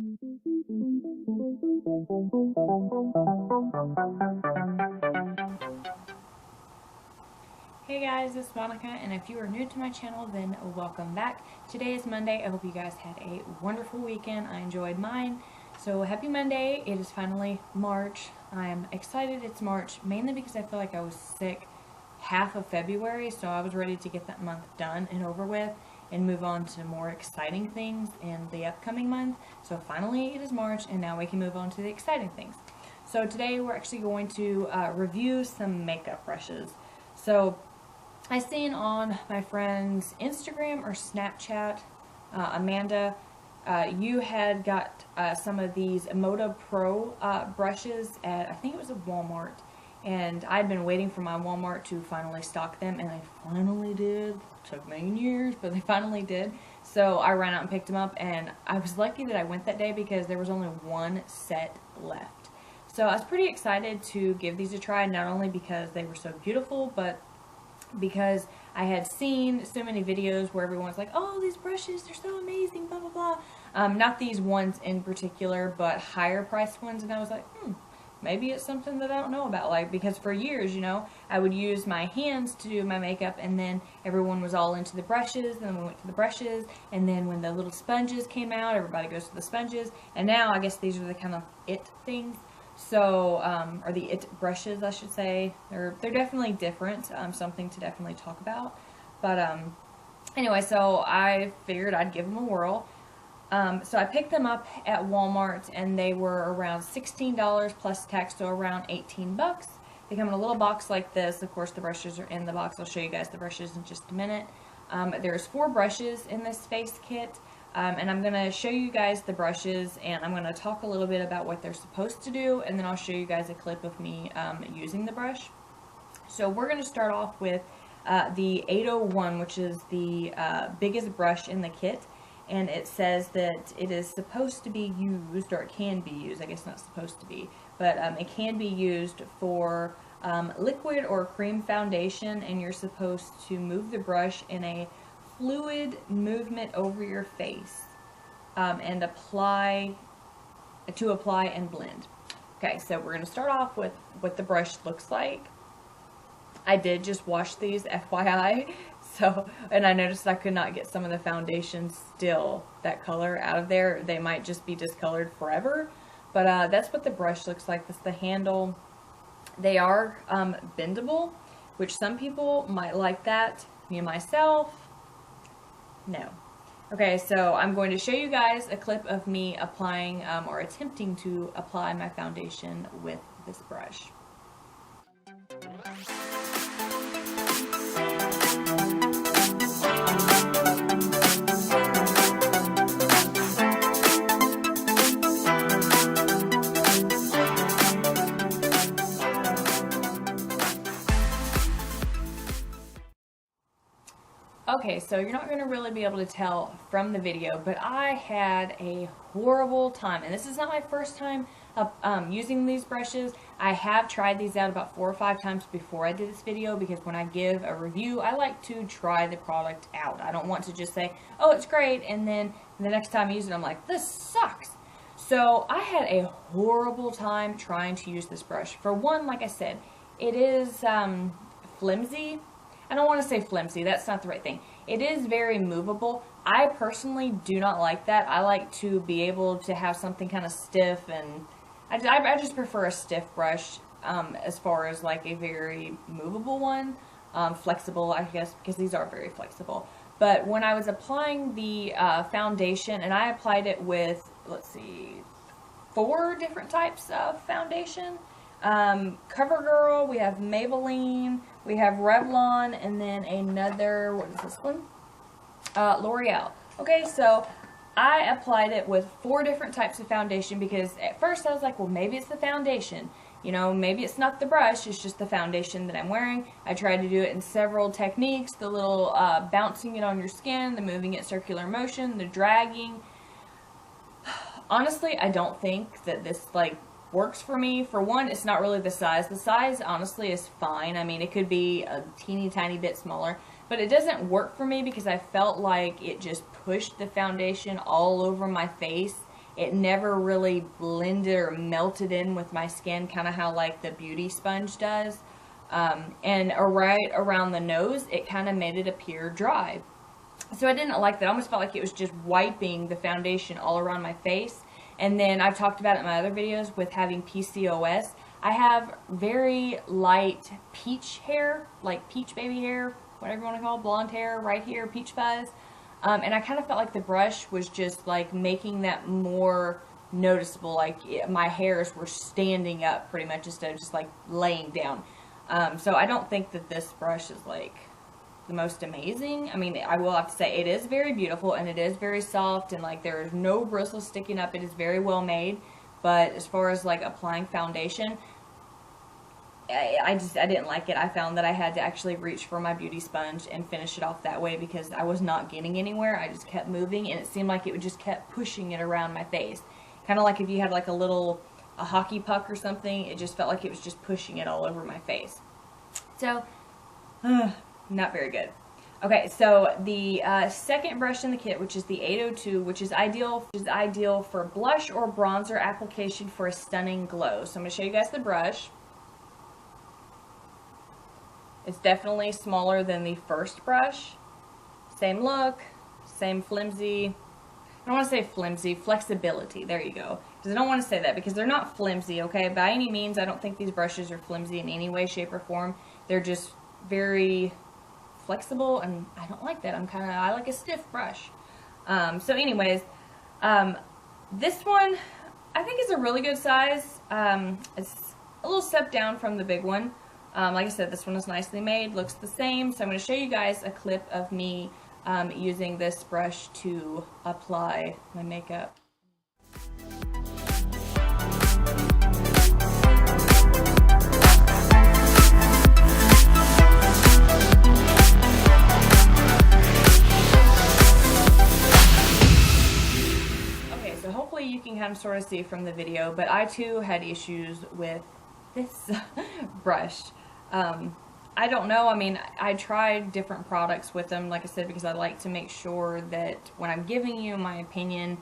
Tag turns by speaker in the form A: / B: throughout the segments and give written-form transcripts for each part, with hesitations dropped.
A: Hey guys, it's Monica, and if you are new to my channel, then welcome back. Today is Monday. I hope you guys had a wonderful weekend. I enjoyed mine. So happy Monday. It is finally March. I'm excited it's March, mainly because I feel like I was sick half of February, so I was ready to get that month done and over with and move on to more exciting things in the upcoming month. So finally it is March, and now we can move on to the exciting things. So today we're actually going to review some makeup brushes. So I seen on my friend's Instagram or Snapchat, Amanda, you had got some of these Moda Pro brushes at, I think it was at Walmart, and I'd been waiting for my Walmart to finally stock them, and they finally did. It took many years, but they finally did. So I ran out and picked them up, and I was lucky that I went that day because there was only one set left. So I was pretty excited to give these a try, not only because they were so beautiful, but because I had seen so many videos where everyone's like, oh, these brushes, they're so amazing, blah, blah, blah. Not these ones in particular, but higher priced ones, and I was like, maybe it's something that I don't know about. Like, because for years, you know, I would use my hands to do my makeup, and then everyone was all into the brushes, and then we went to the brushes, and then when the little sponges came out, everybody goes to the sponges, and now I guess these are the kind of it things. So, or the it brushes, I should say. They're definitely different, something to definitely talk about. But, anyway, so I figured I'd give them a whirl. So I picked them up at Walmart, and they were around $16 plus tax, so around 18 bucks. They come in a little box like this. Of course, the brushes are in the box. I'll show you guys the brushes in just a minute. There's 4 brushes in this face kit. And I'm going to show you guys the brushes, and I'm going to talk a little bit about what they're supposed to do, and then I'll show you guys a clip of me using the brush. So we're going to start off with the 801, which is the biggest brush in the kit, and it says that it is supposed to be used, or it can be used, I guess not supposed to be, but it can be used for liquid or cream foundation, and you're supposed to move the brush in a fluid movement over your face and apply and blend. Okay, so we're going to start off with what the brush looks like. I did just wash these, FYI, so, and I noticed I could not get some of the foundation still, that color, out of there. They might just be discolored forever, but that's what the brush looks like. That's the handle. They are bendable, which some people might like that. Me and myself, no. Okay, so I'm going to show you guys a clip of me applying or attempting to apply my foundation with this brush. Okay, so you're not going to really be able to tell from the video, but I had a horrible time, and this is not my first time using these brushes. I have tried these out about 4 or 5 times before I did this video, because when I give a review, I like to try the product out. I don't want to just say, oh, it's great, and then the next time I use it, I'm like, this sucks. So I had a horrible time trying to use this brush. For one, like I said, it is flimsy. I don't want to say flimsy, that's not the right thing. It is very movable. I personally do not like that. I like to be able to have something kind of stiff, and I just prefer a stiff brush as far as like a very movable one. Flexible, I guess, because these are very flexible. But when I was applying the foundation, and I applied it with, let's see, 4 different types of foundation. CoverGirl, we have Maybelline, we have Revlon, and then another, what is this one? L'Oreal. Okay, so I applied it with 4 different types of foundation, because at first I was like, well, maybe it's the foundation. You know, maybe it's not the brush, it's just the foundation that I'm wearing. I tried to do it in several techniques, the little bouncing it on your skin, the moving it circular motion, the dragging. Honestly, I don't think that this, like, works for me. For one, it's not really the size. The size, honestly, is fine. I mean, it could be a teeny tiny bit smaller, but it doesn't work for me because I felt like it just pushed the foundation all over my face. it never really blended or melted in with my skin, kind of how like the beauty sponge does. And right around the nose, it kind of made it appear dry. So I didn't like that. I almost felt like it was just wiping the foundation all around my face. And then I've talked about it in my other videos with having PCOS. I have very light peach hair, like peach baby hair, whatever you want to call it, blonde hair right here, peach fuzz. And I kind of felt like the brush was just like making that more noticeable, like my hairs were standing up pretty much instead of just like laying down. So I don't think that this brush is like the most amazing. I mean, I will have to say it is very beautiful and it is very soft and like there is no bristles sticking up. It is very well made. But as far as like applying foundation, I didn't like it. I found that I had to actually reach for my beauty sponge and finish it off that way because I was not getting anywhere. I just kept moving and it seemed like it would just kept pushing it around my face. Kind of like if you had like a hockey puck or something, it just felt like it was just pushing it all over my face. So, not very good. Okay, so the second brush in the kit, which is the 802, which is ideal for blush or bronzer application for a stunning glow. So I'm going to show you guys the brush. It's definitely smaller than the first brush. Same look, same flimsy. I don't want to say flimsy, flexibility. There you go. Because I don't want to say that because they're not flimsy, okay? By any means, I don't think these brushes are flimsy in any way, shape, or form. They're just very flexible, and I don't like that. I like a stiff brush. So anyways, this one I think is a really good size. It's a little step down from the big one. Like I said, this one is nicely made, looks the same. So I'm going to show you guys a clip of me using this brush to apply my makeup. Hopefully you can kind of sort of see from the video, but I too had issues with this brush. I don't know, I mean, I tried different products with them, like I said, because I like to make sure that when I'm giving you my opinion,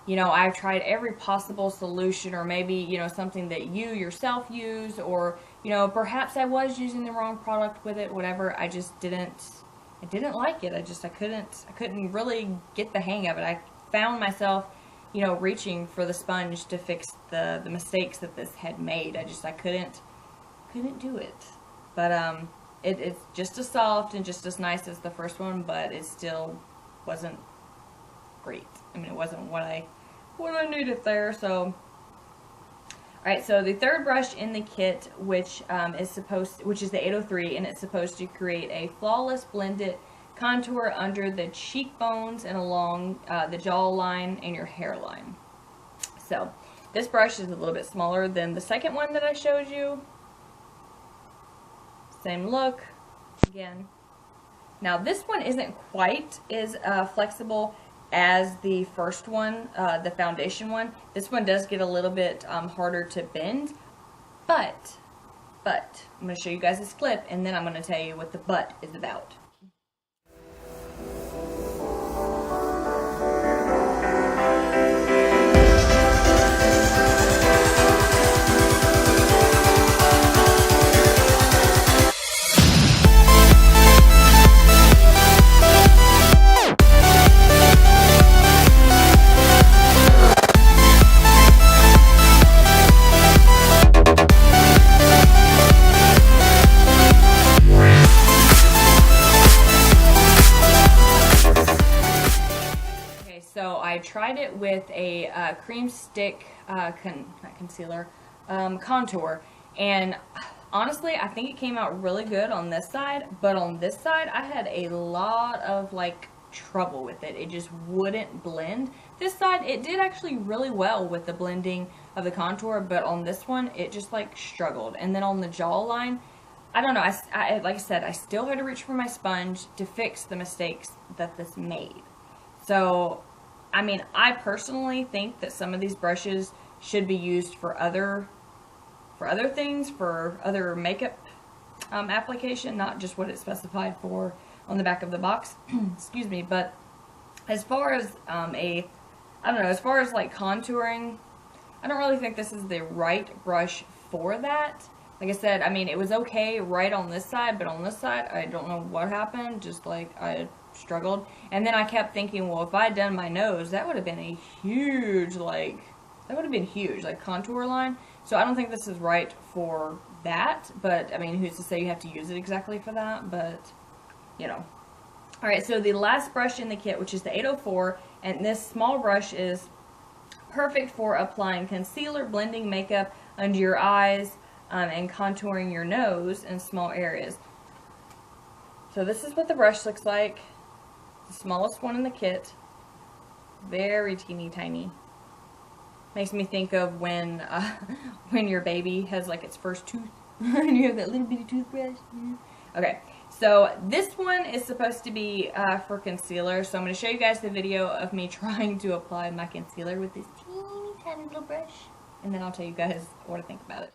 A: you know, I've tried every possible solution, or maybe, you know, something that you yourself use, or, you know, perhaps I was using the wrong product with it, whatever. I didn't like it. I couldn't really get the hang of it. I found myself, you know, reaching for the sponge to fix the mistakes that this had made. I couldn't do it. But it's just as soft and just as nice as the first one, but it still wasn't great. I mean, it wasn't what I needed there. So, alright, so the third brush in the kit, which is the 803, and it's supposed to create a flawless blended contour under the cheekbones and along the jawline and your hairline. So this brush is a little bit smaller than the second one that I showed you. Same look again. Now this one isn't quite as flexible as the first one, the foundation one. This one does get a little bit harder to bend, but I'm going to show you guys this clip and then I'm going to tell you what the but is about. So I tried it with a cream stick contour, and honestly I think it came out really good on this side, but on this side I had a lot of like trouble with it. It just wouldn't blend. This side it did actually really well with the blending of the contour, but on this one it just like struggled. And then on the jawline, I don't know, I like I said, I still had to reach for my sponge to fix the mistakes that this made. So I mean, I personally think that some of these brushes should be used for other things, for other makeup application, not just what it's specified for on the back of the box. Excuse me. But as far as a I don't know, as far as like contouring, I don't really think this is the right brush for that. Like I said, I mean, it was okay right on this side, but on this side, I don't know what happened, just like I struggled. And then I kept thinking, well, if I had done my nose, that would have been a huge, like, contour line. So I don't think this is right for that, but I mean, who's to say you have to use it exactly for that, but, you know. Alright, so the last brush in the kit, which is the 804, and this small brush is perfect for applying concealer, blending makeup under your eyes, and contouring your nose in small areas. So this is what the brush looks like. The smallest one in the kit. Very teeny tiny. Makes me think of when your baby has like its first tooth and you have that little bitty toothbrush. Okay, so this one is supposed to be for concealer. So I'm going to show you guys the video of me trying to apply my concealer with this teeny tiny little brush. And then I'll tell you guys what I think about it.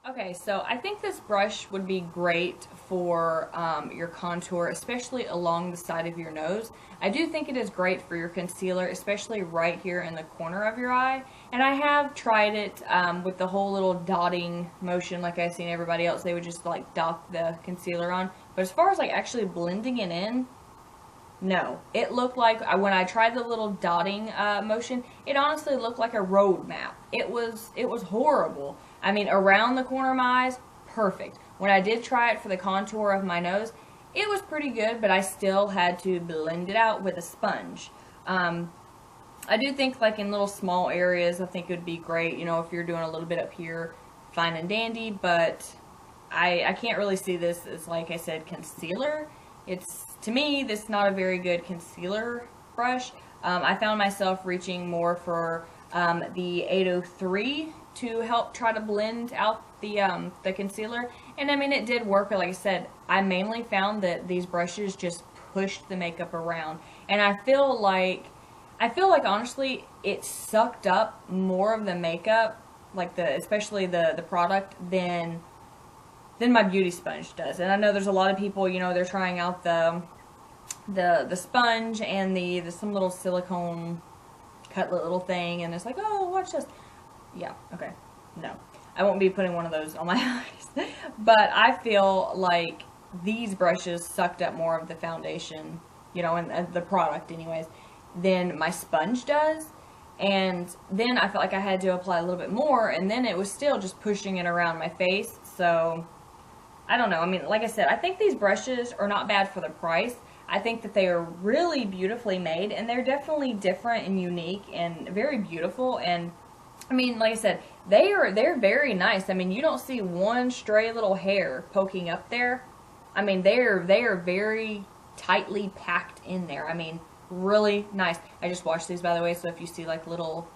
A: Okay, so I think this brush would be great for your contour, especially along the side of your nose. I do think it is great for your concealer, especially right here in the corner of your eye. And I have tried it with the whole little dotting motion, like I've seen everybody else. They would just like dot the concealer on. But as far as like actually blending it in, no. It looked like, when I tried the little dotting motion, it honestly looked like a road map. It was horrible. I mean, around the corner of my eyes, perfect. When I did try it for the contour of my nose, it was pretty good, but I still had to blend it out with a sponge. I do think, like, in little small areas, I think it would be great, you know, if you're doing a little bit up here, fine and dandy, but I can't really see this as, like I said, concealer. To me, this is not a very good concealer brush. I found myself reaching more for the 803 to help try to blend out the concealer, and I mean, it did work, but like I said, I mainly found that these brushes just pushed the makeup around, and I feel like honestly it sucked up more of the makeup, like especially the product, than my beauty sponge does. And I know there's a lot of people, you know, they're trying out the sponge and some little silicone cutlet little thing, and it's like, oh, watch this. Yeah, okay, no. I won't be putting one of those on my eyes. But I feel like these brushes sucked up more of the foundation, you know, and the product anyways, than my sponge does. And then I felt like I had to apply a little bit more, and then it was still just pushing it around my face. So, I don't know. I mean, like I said, I think these brushes are not bad for the price. I think that they are really beautifully made, and they're definitely different and unique and very beautiful. And I mean, like I said, they're very nice. I mean, you don't see one stray little hair poking up there. I mean, they are very tightly packed in there. I mean, really nice. I just washed these, by the way, so if you see like little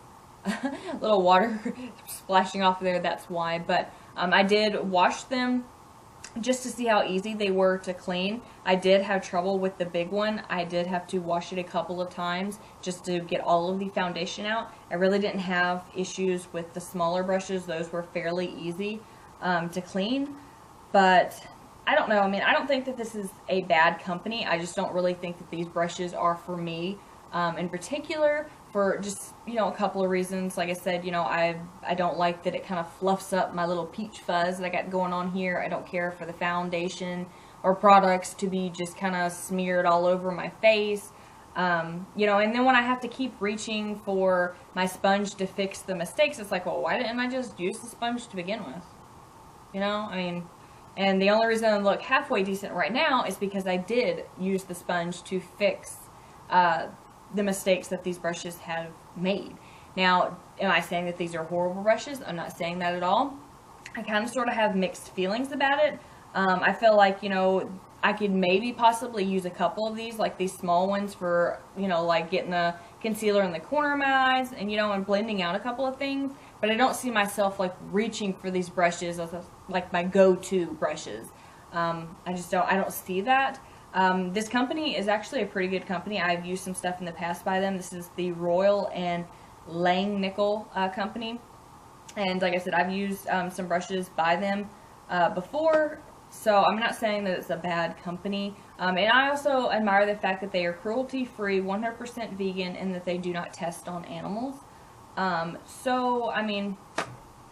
A: water splashing off of there, that's why. But I did wash them just to see how easy they were to clean. I did have trouble with the big one. I did have to wash it a couple of times just to get all of the foundation out. I really didn't have issues with the smaller brushes. Those were fairly easy to clean. But I don't know. I mean, I don't think that this is a bad company. I just don't really think that these brushes are for me in particular, for just, you know, a couple of reasons. Like I said, you know, I don't like that it kind of fluffs up my little peach fuzz that I got going on here. I don't care for the foundation or products to be just kind of smeared all over my face. You know, and then when I have to keep reaching for my sponge to fix the mistakes, it's like, well, why didn't I just use the sponge to begin with? You know, I mean, and the only reason I look halfway decent right now is because I did use the sponge to fix the mistakes that these brushes have made. Now, am I saying that these are horrible brushes? I'm not saying that at all. I kind of sort of have mixed feelings about it. I feel like, you know, I could maybe possibly use a couple of these, like these small ones for, you know, like getting the concealer in the corner of my eyes and, you know, and blending out a couple of things. But I don't see myself like reaching for these brushes as like my go-to brushes. I don't see that. This company is actually a pretty good company. I've used some stuff in the past by them. This is the Royal and Langnickel company. And like I said, I've used some brushes by them before, so I'm not saying that it's a bad company. And I also admire the fact that they are cruelty-free, 100% vegan, and that they do not test on animals. So, I mean,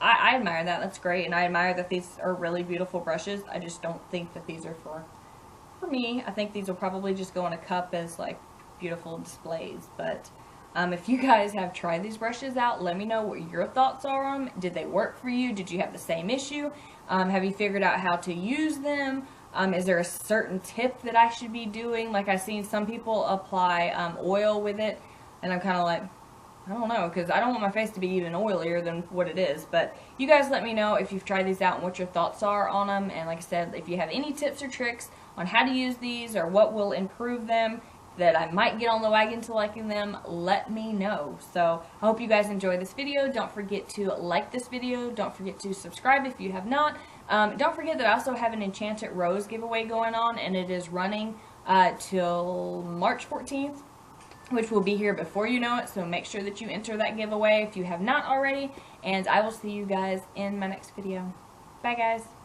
A: I admire that. That's great, and I admire that these are really beautiful brushes. I just don't think that these are for me. I think these will probably just go in a cup as, like, beautiful displays, but if you guys have tried these brushes out, let me know what your thoughts are on them. Did they work for you? Did you have the same issue? Have you figured out how to use them? Is there a certain tip that I should be doing? Like, I've seen some people apply oil with it, and I'm kind of like, I don't know, because I don't want my face to be even oilier than what it is. But you guys let me know if you've tried these out and what your thoughts are on them. And like I said, if you have any tips or tricks on how to use these or what will improve them, that I might get on the wagon to liking them, let me know. So I hope you guys enjoyed this video. Don't forget to like this video. Don't forget to subscribe if you have not. Don't forget that I also have an Enchanted Rose giveaway going on, and it is running till March 14th, which will be here before you know it. So make sure that you enter that giveaway if you have not already, and I will see you guys in my next video. Bye guys.